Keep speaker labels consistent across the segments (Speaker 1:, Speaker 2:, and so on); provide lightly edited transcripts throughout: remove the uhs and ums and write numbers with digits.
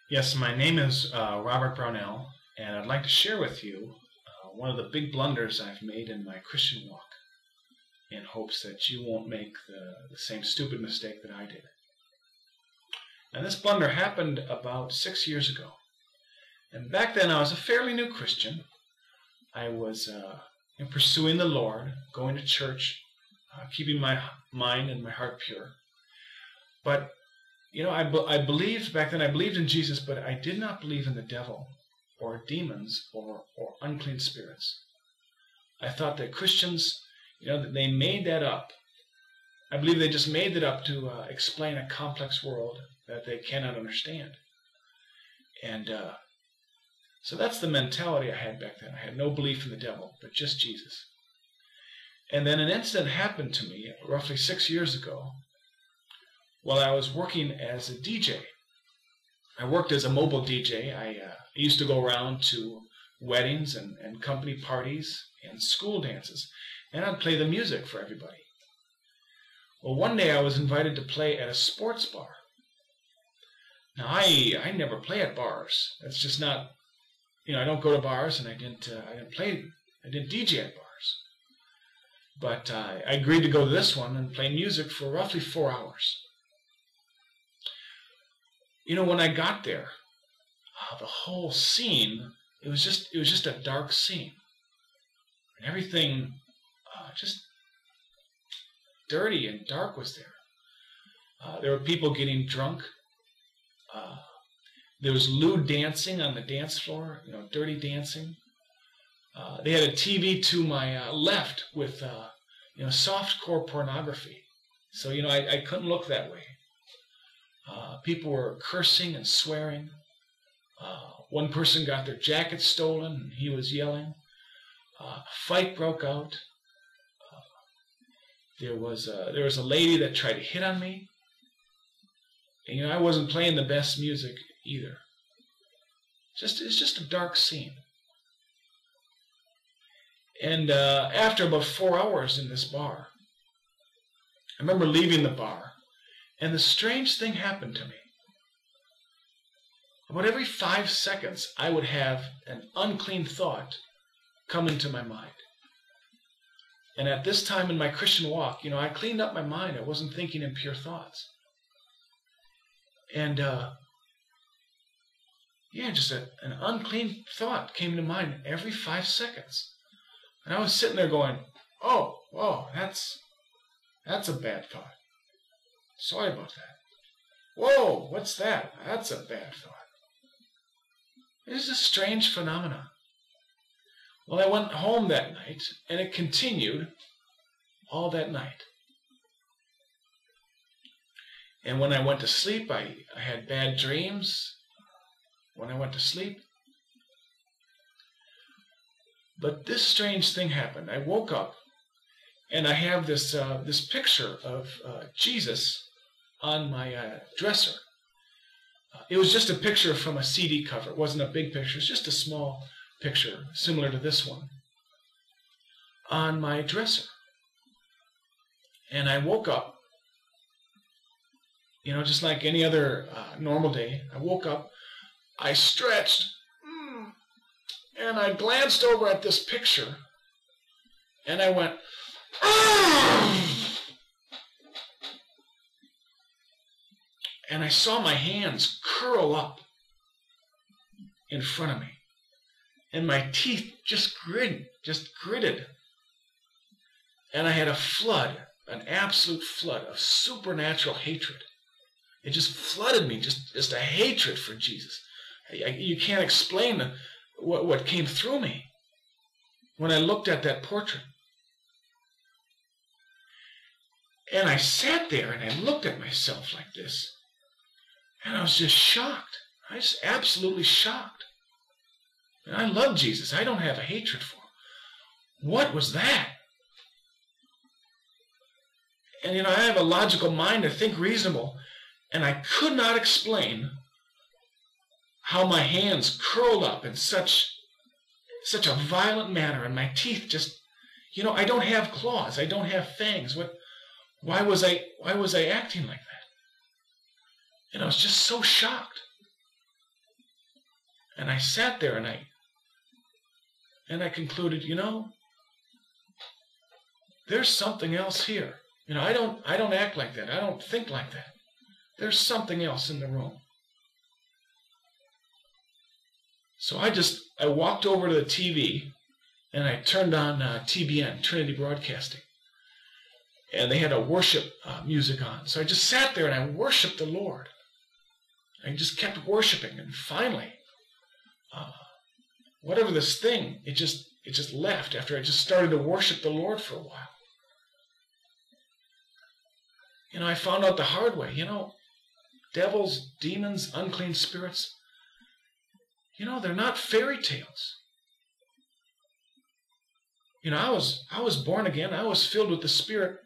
Speaker 1: Yes, my name is Robert Brownell, and I'd like to share with you one of the big blunders I've made in my Christian walk, in hopes that you won't make the same stupid mistake that I did. And this blunder happened about 6 years ago. And back then I was a fairly new Christian. I was pursuing the Lord, going to church, keeping my mind and my heart pure. But I believed back then. I believed in Jesus, but I did not believe in the devil or demons or unclean spirits. I thought that Christians, that they made that up. I believe they just made that up to explain a complex world that they cannot understand. And so that's the mentality I had back then. I had no belief in the devil, but just Jesus. And then an incident happened to me roughly 6 years ago while I was working as a DJ. I worked as a mobile DJ. I used to go around to weddings and company parties and school dances, and I'd play the music for everybody. Well, one day I was invited to play at a sports bar. Now, I never play at bars. That's just not, I don't go to bars, and I didn't DJ at bars. But I agreed to go to this one and play music for roughly 4 hours. When I got there, the whole scene, it was just a dark scene. And everything just dirty and dark was there. There were people getting drunk. There was lewd dancing on the dance floor, dirty dancing. They had a TV to my left with, softcore pornography. So, I couldn't look that way. People were cursing and swearing. One person got their jacket stolen, and he was yelling. A fight broke out. There was a lady that tried to hit on me. And, I wasn't playing the best music either. It's just a dark scene. And after about 4 hours in this bar, I remember leaving the bar, and the strange thing happened to me. About every 5 seconds, I would have an unclean thought come into my mind. And at this time in my Christian walk, I cleaned up my mind. I wasn't thinking in pure thoughts. And just an unclean thought came to mind every 5 seconds. And I was sitting there going, oh, whoa, that's a bad thought. Sorry about that. Whoa, what's that? That's a bad thought. It is a strange phenomenon. Well, I went home that night, and it continued all that night. And when I went to sleep, I had bad dreams when I went to sleep. But this strange thing happened. I woke up, and I have this picture of Jesus on my dresser. It was just a picture from a CD cover. It wasn't a big picture. It was just a small picture, similar to this one, on my dresser. And I woke up, just like any other normal day. I woke up, I stretched, and I glanced over at this picture, and I went, and I saw my hands curl up in front of me, and my teeth just gritted, and I had a flood, an absolute flood of supernatural hatred. It just flooded me, just a hatred for Jesus. You can't explain what came through me when I looked at that portrait. And I sat there and I looked at myself like this, and I was just shocked. I was absolutely shocked. And I love Jesus. I don't have a hatred for him. What was that? And I have a logical mind. I think reasonable. And I could not explain how my hands curled up in such a violent manner, and my teeth just, I don't have claws. I don't have fangs. Why was I acting like that? And I was just so shocked. And I sat there and I concluded, there's something else here. I don't act like that. I don't think like that. There's something else in the room. So I walked over to the TV and I turned on TBN, Trinity Broadcasting. And they had a worship music on. So I just sat there and I worshiped the Lord. I just kept worshiping. And finally, whatever this thing, it just left after I just started to worship the Lord for a while. I found out the hard way, devils, demons, unclean spirits, they're not fairy tales. I was born again. I was filled with the Spirit.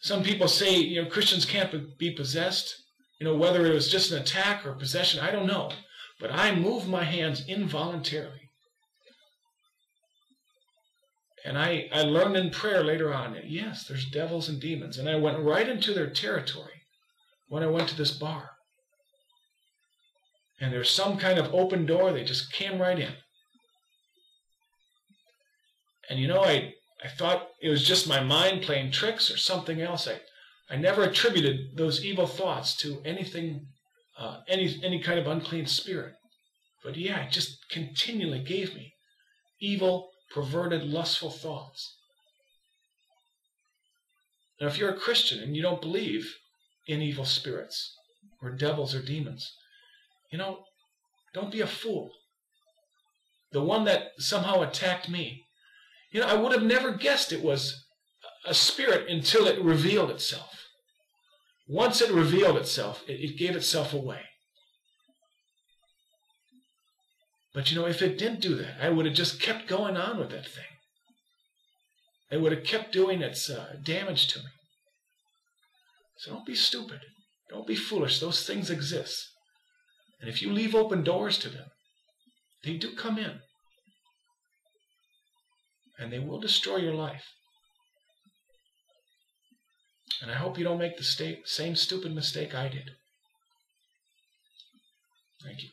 Speaker 1: Some people say, Christians can't be possessed. Whether it was just an attack or possession, I don't know. But I moved my hands involuntarily. And I learned in prayer later on that, yes, there's devils and demons. And I went right into their territory when I went to this bar. And there's some kind of open door. They just came right in. And I thought it was just my mind playing tricks or something else. I never attributed those evil thoughts to anything, any kind of unclean spirit. But yeah, it just continually gave me evil, perverted, lustful thoughts. Now, if you're a Christian and you don't believe in evil spirits or devils or demons, don't be a fool. The one that somehow attacked me, I would have never guessed it was a spirit until it revealed itself. Once it revealed itself, it gave itself away. But if it didn't do that, I would have just kept going on with that thing. It would have kept doing its damage to me. So don't be stupid. Don't be foolish. Those things exist. And if you leave open doors to them, they do come in. And they will destroy your life. And I hope you don't make the same stupid mistake I did. Thank you.